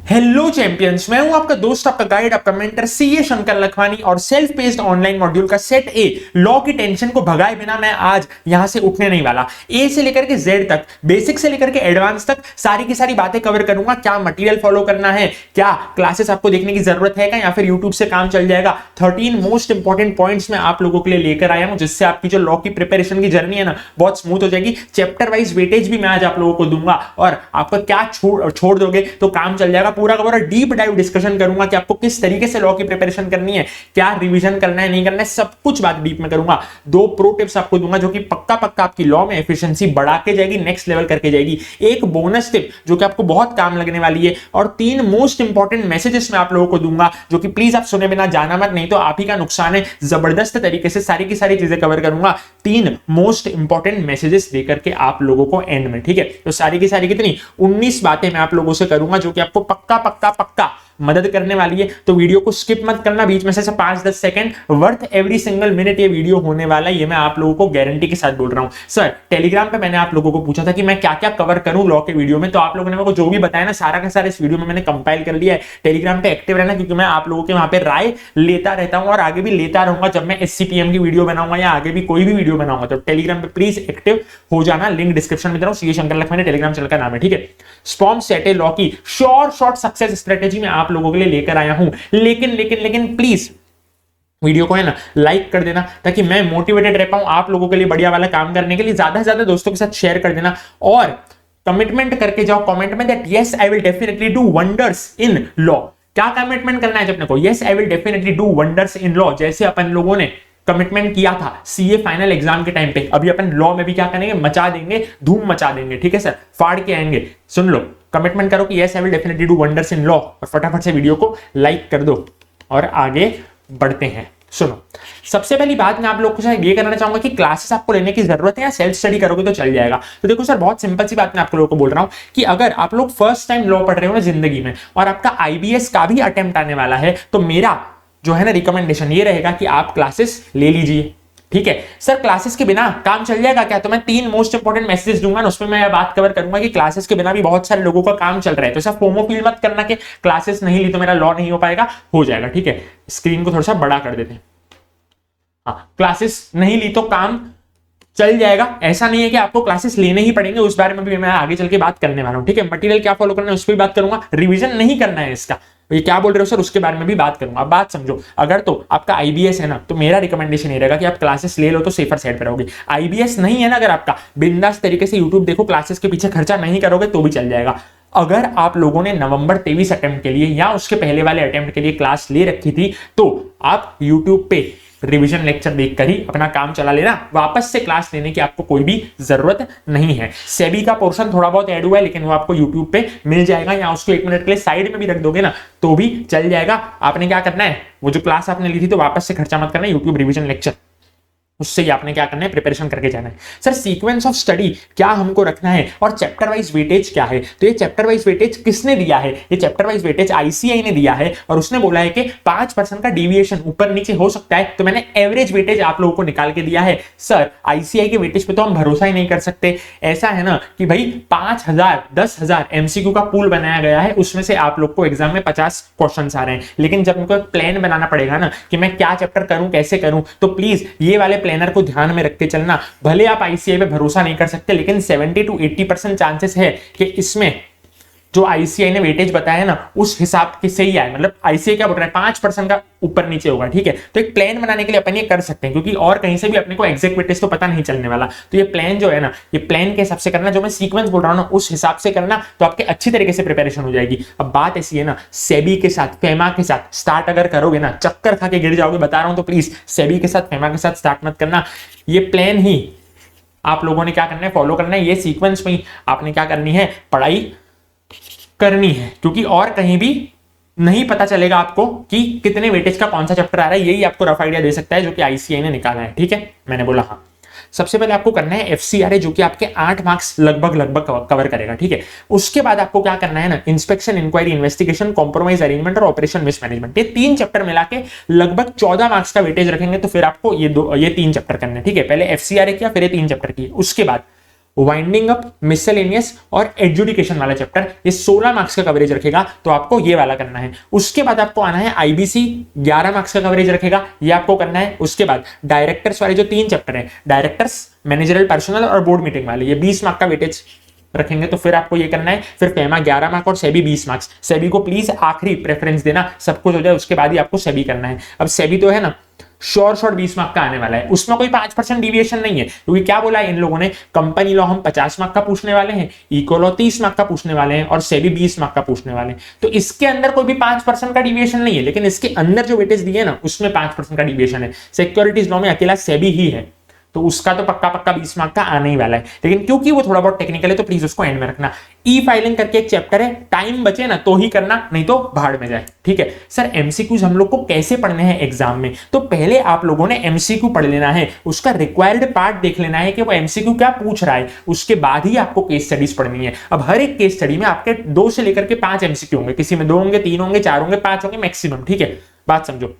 Hello champions, मैं हूं आपका दोस्त, आपका गाइड, आपका मेंटर सीए शंकर लखवानी और सेल्फ पेस्ड ऑनलाइन मॉड्यूल का सेट ए लॉ की टेंशन को भगाए बिना मैं आज यहां से उठने नहीं वाला। ए से लेकर के जेड तक, बेसिक से लेकर के एडवांस तक सारी की सारी बातें कवर करूंगा। क्या मटेरियल फॉलो करना है, क्या क्लासेस आपको देखने की जरूरत है या फिर यूट्यूब से काम चल जाएगा। 13 मोस्ट इंपॉर्टेंट पॉइंट्स मैं आप लोगों के लिए लेकर आया हूं, जिससे आपकी जो लॉ की प्रिपरेशन की जर्नी है ना बहुत स्मूथ हो जाएगी। चैप्टर वाइज वेटेज भी मैं आज आप लोगों को दूंगा और आपका क्या छोड़ दोगे तो काम चल जाएगा। पूरा का पूरा डीप डाइव डिस्कशन करूंगा कि आपको किस तरीके से लॉ की प्रिपरेशन करनी है, क्या रिवीजन करना है नहीं करना है, सब कुछ बात डीप में करूंगा। 2 प्रो टिप्स आपको दूंगा जो कि पक्का आपकी लॉ में एफिशिएंसी बढ़ा के जाएगी, नेक्स्ट लेवल करके जाएगी। एक बोनस टिप जो कि आपको बहुत काम लगने वाली है और 3 मोस्ट इंपॉर्टेंट मैसेजेस मैं आप लोगों को दूंगा जो कि प्लीज आप सुने बिना जाना मत, नहीं तो आप ही का नुकसान है। जबरदस्त तरीके से सारी की सारी चीजें कवर करूंगा 3 मोस्ट इंपॉर्टेंट मैसेजेस देकर के आप लोगों को एंड में। ठीक है, तो सारी की सारी कितनी 19 बातें मैं आप लोगों से करूंगा जो कि आपको पक्का मदद करने वाली है। तो वीडियो को स्किप मत करना, बीच में से 5-10 second worth every single minute ये वीडियो होने वाला है, ये मैं आप लोगों को गारंटी के साथ बोल रहा हूं। सर, टेलीग्राम पे मैंने आप लोगों को पूछा था कि मैं क्या क्या कवर करूं लॉ के वीडियो में, तो आप लोगों ने मेरे को जो भी बताया ना सारा का सारा इस वीडियो में मैंने कंपाइल कर लिया है। टेलीग्राम पे एक्टिव रहना, क्योंकि मैं आप लोगों के वहां पे राय लेता रहता हूं और आगे भी लेता रहूंगा जब मैं SCPM की वीडियो बनाऊंगा या आगे भी कोई भी वीडियो बनाऊंगा। तो टेलीग्राम पे प्लीज एक्टिव हो जाना, लिंक डिस्क्रिप्शन में दे रहा हूं। CA Shankar Lakhwani Telegram channel का नाम है। ठीक है, स्पॉम सेट ए लॉ की शॉर्ट सक्सेस स्ट्रेटेजी में आप लोगों के लिए लेकर आया हूं। लेकिन प्लीज वीडियो को है ना लाइक कर देना ताकि मैं मोटिवेटेड रह पाऊं आप लोगों के लिए बढ़िया वाला काम करने के लिए। ज्यादा से ज्यादा दोस्तों के साथ शेयर कर देना और कमिटमेंट करके जाओ कमेंट में that yes I will definitely do wonders in law. क्या कमिटमेंट करना है अपने को? Yes I will definitely do wonders in law, जैसे अपन लोगों ने कमिटमेंट किया था सीए फाइनल एग्जाम के टाइम पे। अभी अपन लॉ में भी क्या करेंगे, मचा देंगे, धूम मचा देंगे। ठीक है सर, फाड़ के आएंगे। सुन लो, कमिटमेंट करो कि yes I will definitely do wonders in law और फटाफट से वीडियो को लाइक कर दो और आगे बढ़ते हैं। सुनो, सबसे पहली बात मैं आप लोगों को ये करना चाहूंगा कि क्लासेस आपको लेने की जरूरत है या सेल्फ स्टडी करोगे तो चल जाएगा। तो देखो सर, बहुत सिंपल सी बात मैं आप लोगों को बोल रहा हूं कि अगर आप लोग फर्स्ट टाइम लॉ पढ़ रहे हो ना जिंदगी में और आपका IBS का भी अटेम्प्ट आने वाला है, तो मेरा जो है ना रिकमेंडेशन ये रहेगा कि आप क्लासेस ले लीजिए। ठीक है सर, क्लासेस के बिना काम चल जाएगा क्या? तो मैं 3 मोस्ट इंपॉर्टेंट मैसेजेस दूंगा ना, उसमें मैं बात कवर करूंगा कि क्लासेस के बिना भी बहुत सारे लोगों का काम चल रहा है। तो सर फोमो फील मत करना कि क्लासेस नहीं ली तो मेरा लॉ नहीं हो पाएगा, हो जाएगा। ठीक है, स्क्रीन को थोड़ा सा बड़ा कर देते हैं। हाँ, क्लासेस नहीं ली तो काम चल जाएगा, ऐसा नहीं है कि आपको क्लासेस लेने ही पड़ेंगे। उस बारे में भी मैं आगे चल के बात करने वाला हूं। ठीक है, मटेरियल क्या फॉलो करना है उस पर भी बात करूंगा, रिवीजन नहीं करना है इसका, ये क्या बोल रहे हो सर उसके बारे में भी बात करूंगा। अब बात समझो, अगर तो आपका IBS है ना तो मेरा रिकमेंडेशन ये रहेगा कि आप क्लासेस ले लो तो सेफर साइड पे रहोगे। IBS नहीं है ना अगर आपका, बिंदास तरीके से यूट्यूब देखो, क्लासेस के पीछे खर्चा नहीं करोगे तो भी चल जाएगा। अगर आप लोगों ने नवंबर 23 अटेम्प्ट के लिए या उसके पहले वाले अटेम्प्ट के लिए क्लास ले रखी थी तो आप यूट्यूब पे रिवीजन लेक्चर देखकर ही अपना काम चला लेना, वापस से क्लास लेने की आपको कोई भी जरूरत नहीं है। सेबी का पोर्शन थोड़ा बहुत ऐड हुआ है लेकिन वो आपको यूट्यूब पे मिल जाएगा, या उसको 1 मिनट के लिए साइड में भी रख दोगे ना तो भी चल जाएगा। आपने क्या करना है, वो जो क्लास आपने ली थी तो वापस से खर्चा मत करना, यूट्यूब रिवीजन लेक्चर उससे ही आपने क्या करना है, प्रिपरेशन करके जाना है। सर सीक्वेंस ऑफ स्टडी क्या हमको रखना है और चैप्टर वाइज वेटेज क्या है? तो ये चैप्टर वाइज वेटेज किसने दिया है? ये चैप्टर वाइज वेटेज ICAI ने दिया है और उसने बोला है कि 5% का डेविएशन ऊपर नीचे हो सकता है, तो मैंने एवरेज वेटेज आप लोगों को निकाल के दिया है। सर ICAI के वेटेज पे तो हम भरोसा ही नहीं कर सकते। ऐसा है ना कि भाई 5000 10,000 MCQ का पूल बनाया गया है, उसमें से आप लोग को एग्जाम में 50 क्वेश्चन आ रहे हैं, लेकिन जब उनको एक प्लान बनाना पड़ेगा ना कि मैं क्या चैप्टर करूं कैसे करूं, तो प्लीज ये वाले प्लानर को ध्यान में रख के चलना। भले आप ICAI पे भरोसा नहीं कर सकते लेकिन 70 to 80% चांसेस है कि इसमें जो ICAI ने वेटेज बताया है ना उस हिसाब के सही आए। मतलब ICAI क्या बोल रहा है, 5% का ऊपर नीचे होगा। ठीक है, तो एक प्लान बनाने के लिए अपन ये कर सकते हैं, क्योंकि और कहीं से भी अपने को एग्जैक्ट वेटेज तो पता नहीं चलने वाला। तो ये प्लान जो है ना, ये प्लान के हिसाब से करना, जो मैं सीक्वेंस बोल रहा हूं ना उस हिसाब से करना, तो आपके अच्छी तरीके से प्रिपरेशन हो जाएगी। अब बात ऐसी है ना, सेबी के साथ फेमा के साथ स्टार्ट अगर करोगे ना चक्कर खा के गिर जाओगे, बता रहा हूं। तो प्लीज सेबी के साथ फेमा के साथ स्टार्ट मत करना। ये प्लान ही आप लोगों ने क्या करना है, फॉलो करना है। ये सीक्वेंस में ही आपने क्या करनी है, पढ़ाई करनी है, क्योंकि और कहीं भी नहीं पता चलेगा आपको कि कितने वेटेज का कौन सा चैप्टर आ रहा है। यही आपको रफ आइडिया दे सकता है जो कि ICAI ने निकाला है। ठीक है, मैंने बोला हाँ। सबसे पहले आपको करना है FCRA जो कि आपके 8 मार्क्स लगभग कवर करेगा। ठीक है, उसके बाद आपको क्या करना है ना, inspection, inquiry, investigation, compromise, arrangement और ऑपरेशन मिसमैनेजमेंट। ये 3 चैप्टर मिला के लगभग 14 मार्क्स का वेटेज रखेंगे। तो फिर आपको ये 3 चैप्टर करने हैं। ठीक है, पहले FCRA किया, फिर ये 3 चैप्टर किए। उसके बाद वाइंडिंग अप, मिसलेनियस और एडजुडिकेशन वाला चैप्टर, ये 16 मार्क्स का कवरेज रखेगा, तो आपको ये वाला करना है। उसके बाद आपको आना है आईबीसी, 11 मार्क्स का कवरेज रखेगा, ये आपको करना है। उसके बाद डायरेक्टर्स वाले जो 3 चैप्टर है, डायरेक्टर्स, मैनेजरल पर्सनल और बोर्ड मीटिंग वाले, ये 20 मार्क का वेटेज रखेंगे, तो फिर आपको ये करना है। फिर फेमा 11 मार्क और सेबी 20 मार्क्स। सेबी को प्लीज आखिरी प्रेफरेंस देना, सब कुछ हो जाए उसके बाद ही आपको सेबी करना है। अब सेबी तो है ना शॉर्ट 20 मार्क का आने वाला है, उसमें कोई 5% डिविएशन नहीं है, क्योंकि क्या बोला है इन लोगों ने, कंपनी लॉ हम 50 मार्क का पूछने वाले हैं, इको लॉ 30 मार्क का पूछने वाले हैं और सेबी 20 मार्क का पूछने वाले हैं। तो इसके अंदर कोई भी 5% का डिविएशन नहीं है, लेकिन इसके अंदर जो वेटेज दिए ना उसमें 5% का डिविएशन है। सिक्योरिटीज लॉ में अकेला सेबी ही है, तो उसका तो पक्का 20 मार्क का आने ही वाला है, लेकिन क्योंकि वो थोड़ा बहुत टेक्निकल है तो प्लीज उसको एंड में रखना। ई फाइलिंग करके एक चैप्टर है, टाइम बचे ना तो ही करना, नहीं तो भाड़ में जाए, ठीक है। सर एमसीक्यूज हम लोग को कैसे पढ़ने हैं एग्जाम में, तो पहले आप लोगों ने एमसीक्यू पढ़ लेना है, उसका रिक्वायर्ड पार्ट देख लेना है कि वो एमसीक्यू क्या पूछ रहा है, उसके बाद ही आपको केस स्टडीज पढ़नी है। अब हर एक केस स्टडी में आपके 2 से लेकर के 5 एमसीक्यू होंगे, किसी में 2 होंगे, 3 होंगे, 4 होंगे, 5 होंगे मैक्सिमम, ठीक है, बात समझो।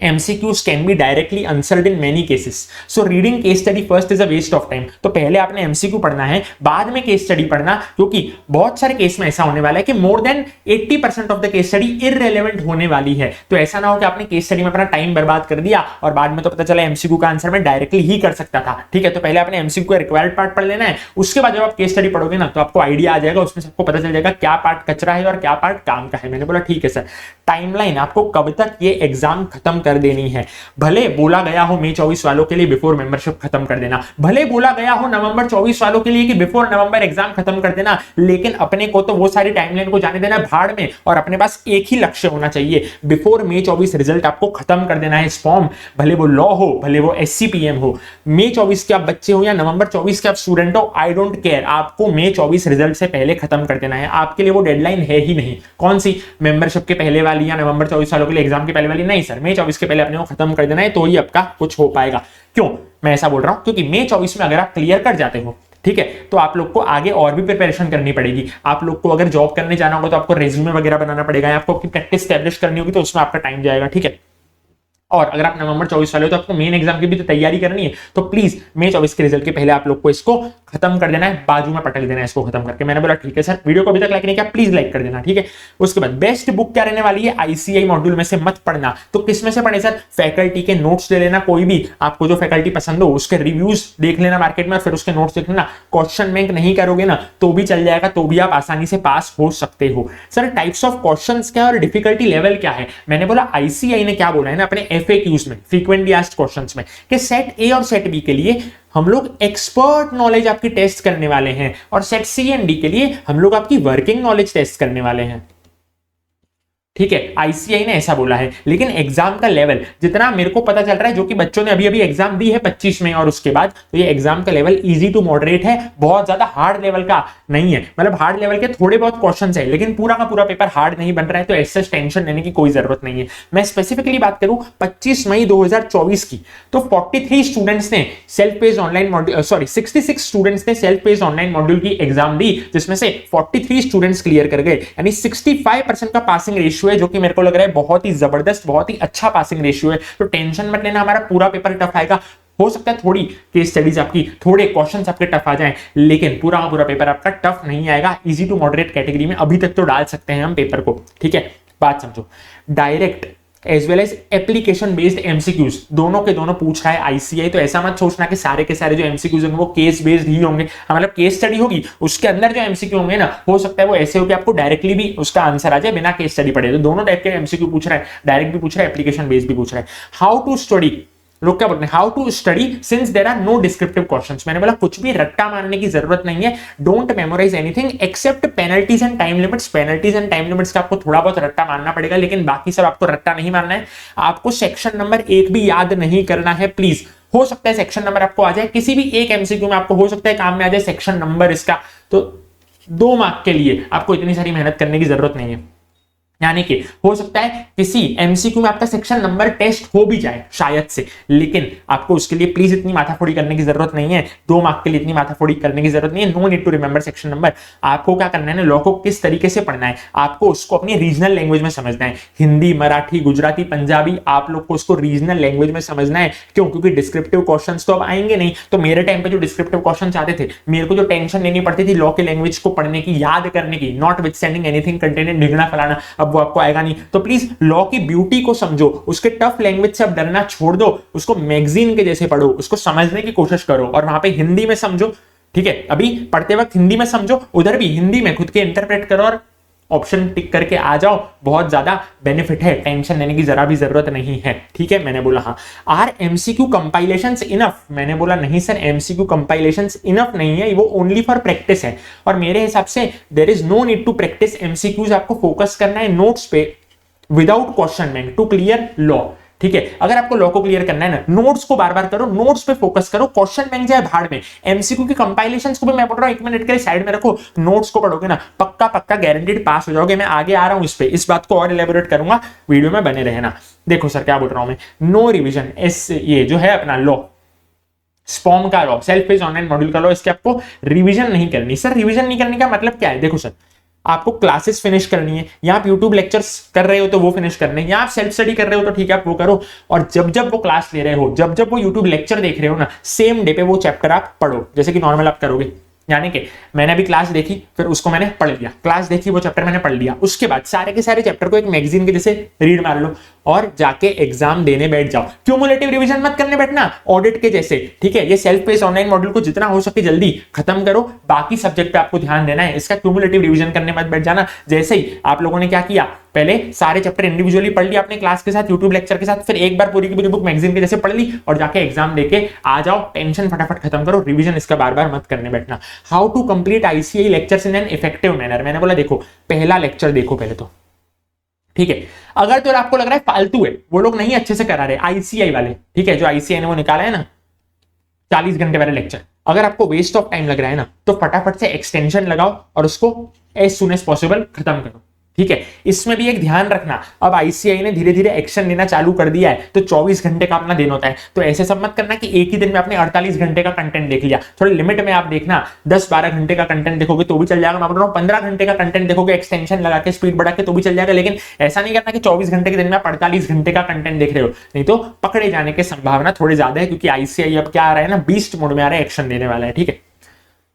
MCQs can be directly answered in many cases. So reading case study first is a waste of time. तो पहले आपने MCQ पढ़ना है, बाद में केस स्टडी पढ़ना, क्योंकि बहुत सारे केस में ऐसा होने वाला है कि more than 80% of the case study irrelevant होने वाली है। तो ऐसा ना हो कि आपने केस स्टडी में अपना टाइम बर्बाद कर दिया और बाद में तो पता चला MCQ का आंसर मैं डायरेक्टली ही कर सकता था, ठीक है। तो पहले आपने MCQ का रिक्वायर्ड पार्ट पढ़ लेना है, उसके बाद जब आप केस स्टडी पढ़ोगे ना तो आपको आइडिया आ जाएगा, उसमें सबको पता चल जाएगा क्या पार्ट कचरा है और क्या पार्ट काम का है। मैंने बोला ठीक है सर। टाइमलाइन आपको कब तक ये एग्जाम खत्म कर देनी है, भले बोला गया हो मई 24 वालों के लिए बिफोर मेंबरशिप खत्म कर देना, भले बोला गया हो नवंबर 24 वालों के लिए कि बिफोर नवंबर एग्जाम खत्म कर देना, लेकिन अपने को तो वो सारी टाइमलाइन को जाने देना भाड़ में, और अपने पास एक ही लक्ष्य होना चाहिए, बिफोर मई 24 रिजल्ट आपको खत्म कर देना है इस फॉर्म, भले वो लॉ हो, भले वो SCPM हो। मई 24 के आप बच्चे हो या नवंबर 24 के आप स्टूडेंट हो, आई डोंट केयर, आपको मई 24 रिजल्ट से पहले खत्म कर देना है। आपके लिए वो डेडलाइन है ही नहीं। कौन सी, मेंबरशिप के पहले वाली या नवंबर 24 वालों के लिए एग्जाम के पहले वाली? नहीं सर, मई 24 के पहले अपने को खत्म कर देना है, तो ही आपका कुछ हो पाएगा। क्यों मैं ऐसा बोल रहा हूं, क्योंकि मई 24 में अगर आप क्लियर कर जाते हो, ठीक है, तो आप लोग को आगे और भी प्रिपरेशन करनी पड़ेगी। आप लोग को अगर जॉब करने जाना होगा तो आपको रेज्यूमे वगैरह बनाना पड़ेगा, आपको अपनी प्रैक्टिस स्टैब्लिश करनी होगी, तो उसमें आपका टाइम जाएगा, ठीक है। और अगर आप नवंबर 24 वाले हो तो आपको मेन एग्जाम की भी तो तैयारी करनी है, तो प्लीज मई 24 के रिजल्ट के पहले आप लोग को इसको खत्म कर देना है, बाजू में पटक देना है इसको खत्म करके। मैंने बोला ठीक है सर, वीडियो को अभी तक लाइक नहीं किया प्लीज लाइक कर देना, ठीक है। उसके बाद बेस्ट बुक क्या रहने वाली है, ICI मॉड्यूल में से मत पढ़ना। तो किस में से पढ़े सर, फैकल्टी के नोट्स ले लेना, कोई भी आपको जो फैकल्टी पसंद हो उसके रिव्यूज देख लेना मार्केट में, फिर उसके नोट्स देख लेना। क्वेश्चन बैंक नहीं करोगे ना तो भी चल जाएगा, तो भी आप आसानी से पास हो सकते हो। सर टाइप्स ऑफ क्वेश्चंस क्या और डिफिकल्टी लेवल क्या है, मैंने बोला ICI ने क्या बोला है ना अपने FAQs में, फ्रीक्वेंटली आस्क्ड क्वेश्चंस में, कि सेट ए और सेट बी के लिए हम लोग एक्सपर्ट नॉलेज आपकी टेस्ट करने वाले हैं, और सेट सी एंड डी के लिए हम लोग आपकी वर्किंग नॉलेज टेस्ट करने वाले हैं, ठीक है। ICI ने ऐसा बोला है। लेकिन एग्जाम का लेवल जितना मेरे को पता चल रहा है, जो कि बच्चों ने अभी अभी एग्जाम दी है 25 में और उसके बाद, तो ये एग्जाम का लेवल इजी टू मॉडरेट है, बहुत ज्यादा हार्ड लेवल का नहीं है। मतलब हार्ड लेवल के थोड़े बहुत क्वेश्चंस है, लेकिन पूरा का पूरा पेपर हार्ड नहीं बन रहा है, तो ऐसे टेंशन लेने की कोई जरूरत नहीं है। मैं स्पेसिफिकली बात करूं 25 मई 2024 की, तो 43 स्टूडेंट्स ने self paced online module, 66 students ने सेल्फ पेस्ड ऑनलाइन मॉड्यूल की एग्जाम दी, जिसमें से 43 स्टूडेंट्स क्लियर कर गए, यानी 65% का पासिंग रेशियो है, जो कि मेरे को लग रहा है बहुत ही जबरदस्त, बहुत ही अच्छा पासिंग रेशियो है। तो टेंशन मत लेना, हमारा पूरा पेपर टफ आएगा। हो सकता है थोड़ी केस स्टडीज आपकी, थोड़े क्वेश्चंस आपके टफ आ जाएं, लेकिन पूरा पूरा पेपर आपका टफ नहीं आएगा। इजी टू मॉडरेट कैटेगरी में अभी तक तो डाल सकते हैं हम पेपर को, ठीक है। बात समझो, direct as well as application based MCQs दोनों के दोनों पूछ रहा है ICI। तो ऐसा मत सोचना कि सारे के सारे जो MCQs होंगे वो केस बेस्ड ही होंगे, मतलब केस स्टडी होगी उसके अंदर जो MCQ होंगे ना, हो सकता है वो ऐसे हो कि आपको डायरेक्टली भी उसका आंसर आ जाए बिना केस स्टडी पढ़े। तो दोनों टाइप के MCQ पूछ रहा है, डायरेक्ट भी पूछ रहा है, एप्लीकेशन बेस्ड भी पूछ रहा है। हाउ टू स्टडी, लोग क्या बोलते हैं, how to study since there are no descriptive questions. मैंने बोला कुछ भी रट्टा मारने की जरूरत नहीं है, don't memorise anything except penalties and time limits. Penalties and time limits का आपको थोड़ा बहुत रट्टा मारना पड़ेगा, लेकिन बाकी सब आपको रट्टा नहीं मारना है। आपको सेक्शन नंबर 1 भी याद नहीं करना है प्लीज। हो सकता है सेक्शन नंबर आपको आ जाए, किसी भी एक MCQ में आपको हो सकता है काम में आ जाए सेक्शन नंबर इसका, तो 2 मार्क के लिए आपको इतनी सारी मेहनत करने की जरूरत नहीं है। यानी कि हो सकता है किसी एमसीक्यू में आपका सेक्शन नंबर टेस्ट हो भी जाए शायद से, लेकिन आपको उसके लिए प्लीज इतनी माथाफोड़ी करने की जरूरत नहीं है, 2 मार्क के लिए इतनी माथाफोड़ी करने की जरूरत नहीं है। No need to remember section number. आपको क्या करना है ना, लॉ को किस तरीके से पढ़ना है, आपको उसको अपनी रीजनल लैंग्वेज में समझना है। हिंदी, मराठी, गुजराती, पंजाबी, आप लोग को उसको रीजनल लैंग्वेज में समझना है। क्यों? क्योंकि डिस्क्रिप्टिव क्वेश्चंस तो अब आएंगे नहीं। तो मेरे टाइम पे जो डिस्क्रिप्टिव क्वेश्चंस आते थे, मेरे को जो टेंशन लेनी पड़ती थी लॉ की लैंग्वेज को पढ़ने की, याद करने की, नॉट विथस्टैंडिंग एनीथिंग कंटेंट ढिगना फलाना, अब वो आपको आएगा नहीं। तो प्लीज लॉ की ब्यूटी को समझो, उसके टफ लैंग्वेज से अब डरना छोड़ दो, उसको मैगजीन के जैसे पढ़ो, उसको समझने की कोशिश करो, और वहां पे हिंदी में समझो। ठीक है, अभी पढ़ते वक्त हिंदी में समझो, उधर भी हिंदी में खुद के इंटरप्रेट करो और ऑप्शन टिक करके आ जाओ। बहुत ज्यादा बेनिफिट है, टेंशन लेने की जरा भी जरूरत नहीं है। ठीक है, मैंने बोला हाँ। Are MCQ compilations enough? मैंने बोला नहीं सर, एमसीक्यू कंपाइलेशंस इनफ नहीं है, वो ओनली फॉर प्रैक्टिस है। और मेरे हिसाब से there is no need to practise MCQs. आपको फोकस करना है नोट्स पे without question bank to clear law. ठीक है, अगर आपको लॉ को क्लियर करना है ना, नोट्स को बार बार करो, नोट्स पे फोकस करो, क्वेश्चन बैंक जाए भाड़ में। एमसीक्यू की कंपाइलेशंस को भी मैं बोल रहा हूं 1 मिनट के लिए साइड में रखो, नोट्स को पढ़ोगे ना, पक्का पक्का गारंटीड पास हो जाओगे। मैं आगे आ रहा हूं इस पे, इस बात को और एलेबोरेट करूंगा, वीडियो में बने रहना। देखो सर क्या बोल रहा हूं मैं, नो रिविजन। ये जो है अपना लॉ, स्पॉम का law, self paced online module का लॉ, इसके आपको रिवीजन नहीं करनी। सर रिवीजन नहीं करने का मतलब क्या है? देखो सर, आपको क्लासेस फिनिश करनी है, या आप यूट्यूब लेक्चर्स कर रहे हो तो वो फिनिश करने हैं, या आप सेल्फ स्टडी कर रहे हो तो ठीक है आप वो करो। और जब जब वो क्लास ले रहे हो, जब जब वो यूट्यूब लेक्चर देख रहे हो ना, सेम डे पे वो चैप्टर आप पढ़ो, जैसे कि नॉर्मल आप करोगे। यानी कि मैंने अभी क्लास देखी, फिर उसको मैंने पढ़ लिया, क्लास देखी, वो चैप्टर मैंने पढ़ लिया, उसके बाद सारे के सारे चैप्टर को एक मैगजीन के जैसे रीड मार लो और जाके एग्जाम देने बैठ जाओ। क्यूमुलेटिव रिवीजन मत करने बैठना ऑडिट के जैसे। ठीक है, ये सेल्फ पेस्ड ऑनलाइन मॉड्यूल को जितना हो सके जल्दी खत्म करो, बाकी सब्जेक्ट पे आपको ध्यान देना है। इसका क्यूमुलेटिव रिवीजन करने मत बैठ जाना। जैसे ही आप लोगों ने क्या किया, पहले सारे चैप्टर इंडिविजुअली पढ़ लिया अपने क्लास के साथ, यूट्यूब लेक्चर के साथ, फिर एक बार पूरी की पूरी बुक मैगजीन के जैसे पढ़ ली और जाके एग्जाम देके आ जाओ। टेंशन फटाफट खत्म करो, रिवीजन इसका बार बार मत करने बैठना। How to complete ICI lectures in an effective manner. मैंने बोला देखो, पहला लेक्चर देखो पहले तो, ठीक है। अगर तो आपको लग रहा है फालतू है, वो लोग नहीं अच्छे से करा रहे आईसीआई वाले, ठीक है, जो आईसीआई ने वो निकाला है ना 40 घंटे वाले लेक्चर, अगर आपको वेस्ट ऑफ टाइम लग रहा है ना, तो फटाफट से एक्सटेंशन लगाओ और उसको एज सुन एज पॉसिबल खत्म करो। ठीक है, इसमें भी एक ध्यान रखना, अब आईसीआई ने धीरे धीरे एक्शन लेना चालू कर दिया है, तो 24 घंटे का अपना दिन होता है। तो ऐसे सब मत करना कि एक ही दिन में आपने 48 घंटे का कंटेंट देख लिया। थोड़े लिमिट में आप देखना, 10-12 घंटे का कंटेंट देखोगे तो भी चल जाएगा। मैं बोल रहा हूं 15 घंटे का कंटेंट देखोगे एक्सटेंशन लगा के, स्पीड बढ़ा के, तो भी चल जाएगा। लेकिन ऐसा नहीं करना कि 24 घंटे के दिन में आप 48 घंटे का कंटेंट देख रहे हो, नहीं तो पकड़े जाने की संभावना थोड़ी ज्यादा है, क्योंकि आईसीआई अब क्या आ रहा है ना, बीस्ट मोड में आ रहा है, एक्शन देने वाला है। ठीक है,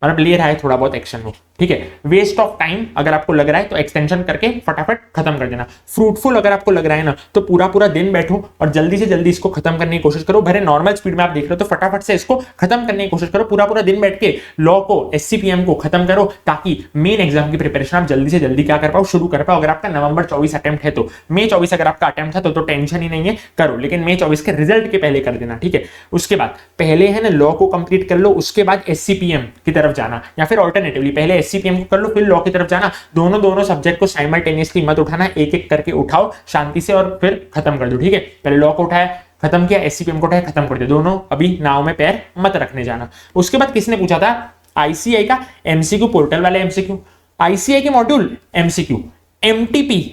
मतलब ले रहा है थोड़ा बहुत एक्शन वो। ठीक है, वेस्ट ऑफ टाइम अगर आपको लग रहा है तो एक्सटेंशन करके फटाफट खत्म कर देना। फ्रूटफुल अगर आपको लग रहा है ना, तो पूरा पूरा दिन बैठो और जल्दी से जल्दी इसको खत्म करने की कोशिश करो। भले नॉर्मल स्पीड में आप देख रहे हो तो फटाफट से इसको खत्म करने की कोशिश करो। पूरा पूरा दिन बैठ के लॉ को, एससीपीएम को खत्म करो, ताकि मेन एग्जाम की प्रिपरेशन आप जल्दी से जल्दी क्या कर पाओ, शुरू कर पाओ। अगर आपका नवंबर 24 अटेम्प्ट है तो मई 24 अगर आपका अटेम्प्ट था तो टेंशन ही नहीं है, करो, लेकिन मई 24 के रिजल्ट के पहले कर देना। ठीक है, उसके बाद पहले है ना लॉ को कंप्लीट कर लो, उसके बाद एससीपीएम की तरफ जाना, या फिर ऑल्टरनेटिवली पहले एससीपीएम को कर लो फिर लॉ की तरफ जाना। दोनों सब्जेक्ट को साइमल्टेनियसली मत उठाना, एक एक करके उठाओ शांति से और फिर खत्म कर दो। ठीक है, पहले लॉ को उठाया खत्म किया, एससीपीएम को उठाया खत्म कर दिया, दोनों अभी नाव में पैर मत रखने जाना। उसके बाद किसने पूछा था, आईसीआई का एमसीक्यू पोर्टल वाले एमसीक्यू, आईसीआई के मॉड्यूल एमसीक्यू, एमटीपी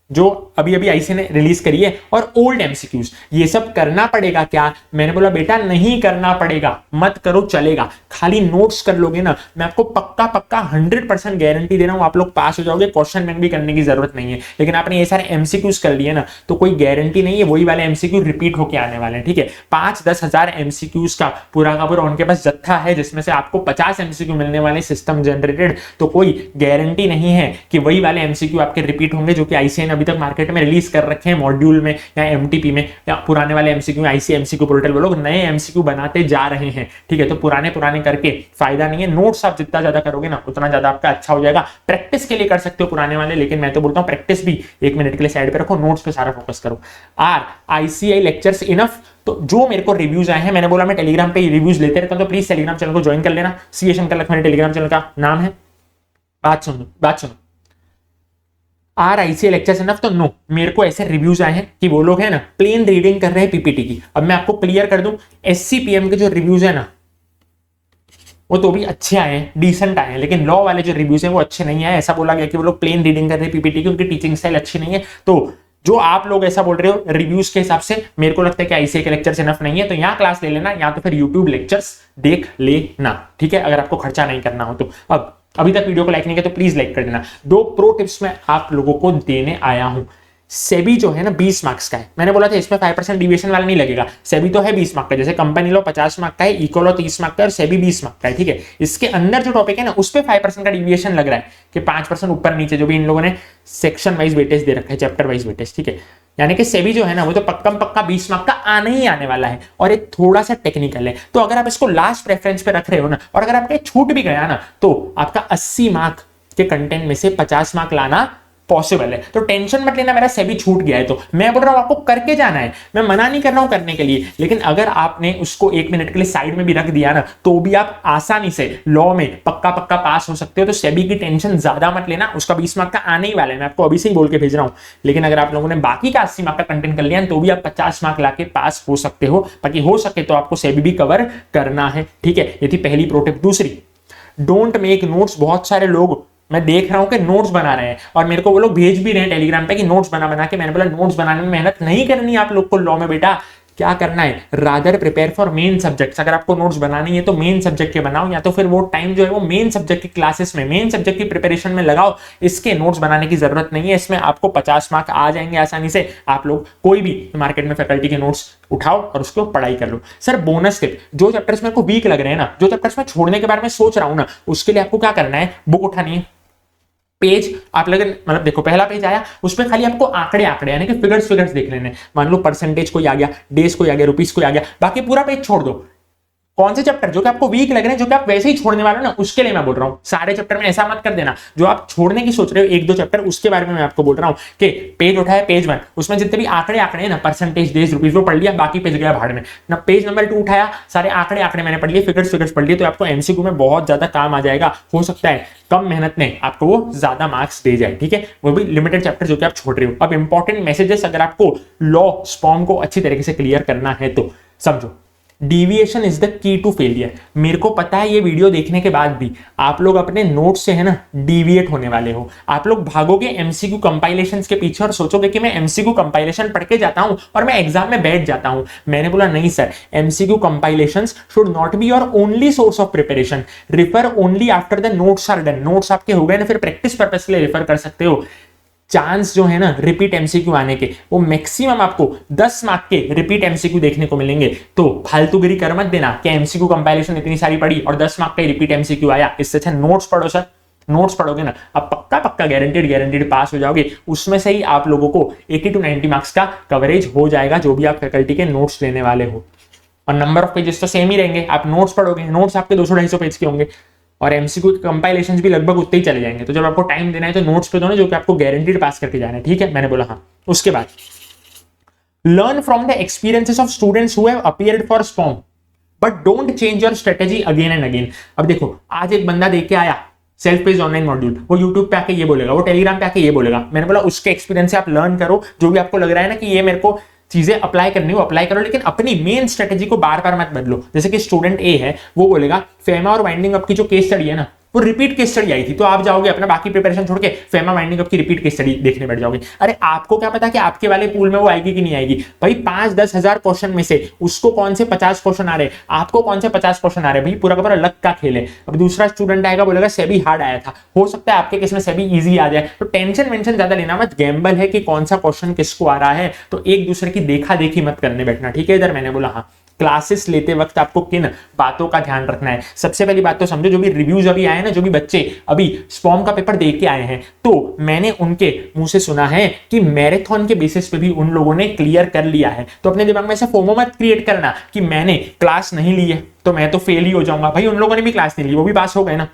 जो अभी अभी आईसीआई ने रिलीज करी है, और ओल्ड एमसीक्यूज, ये सब करना पड़ेगा क्या? मैंने बोला बेटा नहीं करना पड़ेगा, मत करो चलेगा, खाली नोट्स कर लोगे ना, मैं आपको पक्का पक्का 100% गारंटी दे रहा हूं आप लोग पास हो जाओगे। क्वेश्चन बैंक भी करने की जरूरत नहीं है। लेकिन आपने ये सारे एमसीक्यूज कर लिए ना, तो कोई गारंटी नहीं है वही वाले एमसीक्यू रिपीट होके आने वाले हैं। ठीक है, 5-10 हजार एमसीक्यूज का पूरा उनके पास जत्था है, जिसमें से आपको 50 एमसीक्यू मिलने वाले सिस्टम जनरेटेड, तो कोई गारंटी नहीं है कि वही वाले एमसीक्यू आपके रिपीट होंगे जो कि आईसीआई ने अभी तक मार्केट में रिलीज कर रखे हैं मॉड्यूल में या एमटीपी में, या पुराने वाले एमसीक्यू आईसीआई एमसीक्यू पोर्टल वो लोग नए एमसीक्यू बनाते जा रहे हैं। ठीक है, तो पुराने करके फायदा नहीं है। नोट्स आप जितना ज्यादा करोगे ना उतना ज्यादा आपका अच्छा हो जाएगा। प्रैक्टिस के लिए कर सकते हो पुराने वाले, लेकिन मैं तो बोलता हूं प्रैक्टिस भी 1 मिनट के लिए साइड पे रखो, नोट्स पे सारा फोकस करो। ICI lectures enough. तो जो मेरे को रिव्यूज आए हैं, मैंने बोला मैं टेलीग्राम पे रिव्यूज लेते रहता हूं, तो प्लीज टेलीग्राम चैनल को ज्वाइन कर लेना। CA Shankar Lakhmani Telegram channel का नाम है। बात सुनो, आर आईसीआई लेक्चर्स इनफ तो नो। मेरे को ऐसे रिव्यूज आए हैं कि वो लोग है ना प्लेन रीडिंग कर रहे हैं पीपीटी की। अब मैं आपको क्लियर कर दूं, एससीपीएम के जो रिव्यूज है ना वो तो भी अच्छे आए हैं, डिसेंट आए हैं, लेकिन लॉ वाले जो रिव्यूज हैं वो अच्छे नहीं आए। ऐसा बोला गया कि वो लोग प्लेन रीडिंग कर रहे हैं पीपीटी की, उनकी टीचिंग स्टाइल अच्छी नहीं है। तो जो आप लोग ऐसा बोल रहे हो रिव्यूज के हिसाब से, मेरे को लगता है कि आईसीए के लेक्चर्स इनफ नहीं है, तो यहाँ क्लास ले लेना या तो फिर यूट्यूब लेक्चर्स देख लेना, ठीक है, अगर आपको खर्चा नहीं करना हो तो। अब अभी तक वीडियो को लाइक नहीं किया तो प्लीज लाइक कर देना। 2 प्रो टिप्स मैं आप लोगों को देने आया हूं। सेबी जो है ना 20 मार्क्स का है, मैंने बोला था इसमें 5% डिविएशन वाला नहीं लगेगा। सेबी तो है 20 मार्क का, जैसे कंपनी लॉ 50 मार्क का है, इको लॉ 30 मार्क का है और सेबी 20 मार्क का है, ठीक है। इसके अंदर जो टॉपिक है ना उस पे 5% का डिविएशन लग रहा है कि 5% ऊपर नीचे, जो भी इन लोगों ने सेक्शन वाइज वेटेज दे रखा है, चैप्टर वाइज वेटेज, ठीक है। यानी कि सेबी जो है ना वो तो पक्का 20 मार्क का आने ही आने वाला है, और एक थोड़ा सा टेक्निकल है। तो अगर आप इसको लास्ट प्रेफरेंस पे रख रहे हो ना, और अगर आपके छूट भी गया ना, तो आपका 80 मार्क के कंटेंट में से 50 मार्क लाना पॉसिबल है। तो टेंशन मत लेना मेरा सेबी छूट गया है, तो मैं बोल रहा हूं आपको करके जाना है, मैं मना नहीं कर रहा हूं करने के लिए, लेकिन अगर आपने उसको 1 मिनट के लिए साइड में भी रख दिया ना, तो भी आप आसानी से लॉ में पक्का पास हो सकते हो। तो सेबी की टेंशन ज्यादा मत लेना, उसका 20 मार्क का आने ही वाला है, मैं आपको अभी से ही बोल के भेज रहा हूं। लेकिन अगर आप लोगों ने बाकी का 80 मार्क का कंटेंट कर लिया तो भी आप 50 मार्क लाके पास हो सकते हो। बाकी हो सके तो आपको सेबी भी कवर करना है, ठीक है। ये थी पहली प्रो टिप। दूसरी, डोंट मेक नोट्स। बहुत सारे लोग मैं देख रहा हूं कि नोट्स बना रहे हैं, और मेरे को वो लोग भेज भी रहे हैं टेलीग्राम पे कि नोट्स बना के। मैंने बोला नोट्स बनाने में मेहनत नहीं करनी आप लोग को लॉ में बेटा, क्या करना है, rather prepare for main subjects. अगर आपको नोट्स बनानी है तो मेन सब्जेक्ट के बनाओ, या तो फिर वो टाइम जो है वो मेन सब्जेक्ट की क्लासेस में, मेन सब्जेक्ट की प्रिपरेशन में लगाओ। इसके नोट्स बनाने की जरूरत नहीं है, इसमें आपको 50 मार्क आ जाएंगे आसानी से। आप लोग कोई भी मार्केट में फैकल्टी के नोट्स उठाओ और उसको पढ़ाई कर लो। सर बोनस टिप, जो चैप्टर्स मेरे को वीक लग रहे हैं ना, जो चैप्टर्स में छोड़ने के बारे में सोच रहा हूं ना, उसके लिए आपको क्या करना है, बुक उठानी है, पेज आप लगे, मतलब देखो पहला पेज आया, उसमें खाली आपको आंकड़े यानी कि फिगर्स देख लेने। मान लो परसेंटेज कोई आ गया, डेज कोई आ गया, रुपीस कोई आ गया, बाकी पूरा पेज छोड़ दो। कौन से चैप्टर जो कि आपको वीक लग रहे हैं, जो कि आप वैसे ही छोड़ने वाले हो ना, उसके लिए मैं बोल रहा हूं। सारे चैप्टर में ऐसा मत कर देना। जो आप छोड़ने की सोच रहे हो 1-2 चैप्टर, उसके बारे में मैं आपको बोल रहा हूं कि पेज उठाया, पेज 1, उसमें जितने भी आंकड़े हैं ना, परसेंटेज, डेज, रुपीस, वो पढ़ लिया, बाकी पेज गया भाड़ में ना। पेज नंबर 2 उठाया, सारे आंकड़े मैंने पढ़ लिए, फिगर्स पढ़ लिए, तो आपको एमसीक्यू में बहुत ज्यादा काम आ जाएगा। हो सकता है कम मेहनत में आपको वो ज्यादा मार्क्स दे जाए, ठीक है। वो भी लिमिटेड चैप्टर जो कि आप छोड़ रहे हो। अब इंपॉर्टेंट मैसेजेस, अगर आपको लॉ स्पॉम को अच्छी तरीके से क्लियर करना है तो समझो, deviation is the key to failure. मेरे को पता है ये वीडियो देखने के बाद भी आप लोग अपने नोट से है ना डिविएट होने वाले हो। आप लोग भागोगे एमसीक्यू कंपाइलेशंस के पीछे और सोचोगे कि मैं एमसीक्यू कंपाइलेशन पढ़ के जाता हूं और मैं एग्जाम में बैठ जाता हूं। मैंने बोला नहीं sir, MCQ compilations should not be your only source of preparation. Refer only after the notes are done. Notes आपके हो गए ना, फिर प्रैक्टिस पर्पस के लिए रिफर कर सकते हो। चांस जो है ना रिपीट एमसीक्यू आने के, वो मैक्सिमम आपको 10 मार्क के रिपीट एमसीक्यू देखने को मिलेंगे। तो फालतूगिरी कर मत देना कि एमसीक्यू कंपाइलेशन इतनी सारी पढ़ी और 10 मार्क का रिपीट एमसीक्यू आया। इससे अच्छा नोट्स पढ़ो सर। नोट्स पढ़ोगे ना, अब पक्का गारंटेड पास हो जाओगे। उसमें से ही आप लोगों को 80 to 90 मार्क्स का कवरेज हो जाएगा, जो भी आप फैकल्टी के नोट्स लेने वाले हो। और नंबर ऑफ पेजेस तो सेम ही रहेंगे। आप नोट्स पढ़ोगे, नोट्स आपके 200-250 पेज के होंगे, और एमसीक्यू के कंपाइलेशंस भी लगभग उतने ही चले जाएंगे। तो जब आपको टाइम देना है तो नोट्स पे दो ना, जो कि आपको गारंटीड पास करके जाना है, ठीक है। मैंने बोला हाँ। उसके बाद learn from the experiences of students who have appeared for SPOM but don't change your strategy again and again. अब देखो, आज एक बंदा देख के आया सेल्फ पेज ऑनलाइन मॉड्यूल, वो यूट्यूब पे आके ये बोलेगा, वो टेलीग्राम पे आके ये बोलेगा। मैंने बोला उसके एक्सपीरियंस से आप लर्न करो, जो भी आपको लग रहा है ना कि ये मेरे को चीजें अप्लाई करनी हो अप्लाई करो, लेकिन अपनी मेन स्ट्रेटेजी को बार बार मत बदलो। जैसे कि स्टूडेंट ए है, वो बोलेगा फेमा और वाइंडिंग अप की जो केस स्टडी है ना, वो रिपीट केस स्टडी आई थी, तो आप जाओगे अपना बाकी प्रिपरेशन छोड़ के फेमा वाइंडिंग अप की रिपीट केस स्टडी देखने बैठ जाओगे। अरे आपको क्या पता कि आपके वाले पूल में वो आएगी कि नहीं आएगी? भाई 5-10 हजार क्वेश्चन में से उसको कौन से 50 क्वेश्चन आ रहे, आपको कौन से 50 क्वेश्चन आ रहे, भाई पूरा का पूरा लक का खेल है। अब दूसरा स्टूडेंट आएगा, बोलेगा सेबी हार्ड आया था, हो सकता है आपके केस में सेबी इजी आ जाए। तो टेंशन वेंशन ज्यादा लेना मत, गैम्बल है कि कौन सा क्वेश्चन किसको आ रहा है, तो एक दूसरे की देखा देखी मत करने बैठना, ठीक है। इधर मैंने बोला हाँ, क्लासेस लेते वक्त आपको किन बातों का ध्यान रखना है। सबसे पहली बात तो समझो, जो भी रिव्यूज अभी आए ना, जो भी बच्चे अभी स्पॉम का पेपर दे के आए हैं, तो मैंने उनके मुंह से सुना है कि मैराथन के बेसिस पे भी उन लोगों ने क्लियर कर लिया है। तो अपने दिमाग में ऐसा फोमो मत क्रिएट करना कि मैंने क्लास नहीं ली है तो मैं तो फेल ही हो जाऊंगा। भाई उन लोगों ने भी क्लास नहीं ली, वो भी पास हो गए ना।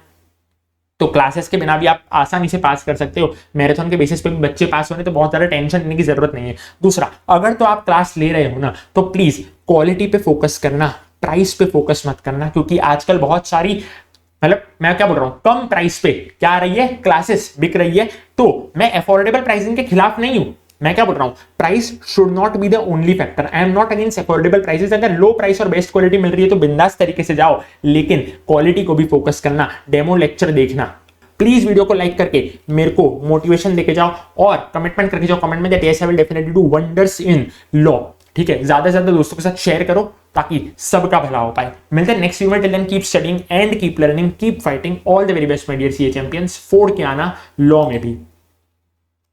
तो क्लासेस के बिना भी आप आसानी से पास कर सकते हो। मैराथन के बेसिस पे भी बच्चे पास होने, तो बहुत ज्यादा टेंशन लेने की जरूरत नहीं है। दूसरा, अगर तो आप क्लास ले रहे हो ना, तो प्लीज क्वालिटी पे फोकस करना, प्राइस पे फोकस मत करना, क्योंकि आजकल बहुत सारी, मतलब मैं क्या बोल रहा हूं, कम प्राइस पे क्या आ रही है, क्लासेस बिक रही है। तो मैं अफोर्डेबल प्राइसिंग के खिलाफ नहीं हूं, मैं क्या बोल रहा हूं, price should not be the only factor. I am not against affordable prices, अगर लो प्राइस और बेस्ट क्वालिटी मिल रही है तो बिंदास तरीके से जाओ, लेकिन क्वालिटी को भी फोकस करना, डेमो लेक्चर देखना। प्लीज वीडियो को लाइक करके मेरे को मोटिवेशन देके जाओ और कमिटमेंट करके जाओ कमेंट में that yes I will definitely do wonders in law. ठीक है, ज्यादा से ज्यादा दोस्तों के साथ शेयर करो ताकि सबका भला हो पाए। मिलते हैं नेक्स्ट वीडियो में, till then keep studying and keep learning, keep fighting, all the very best my dear CA champions. फोड़ के आना लॉ में भी।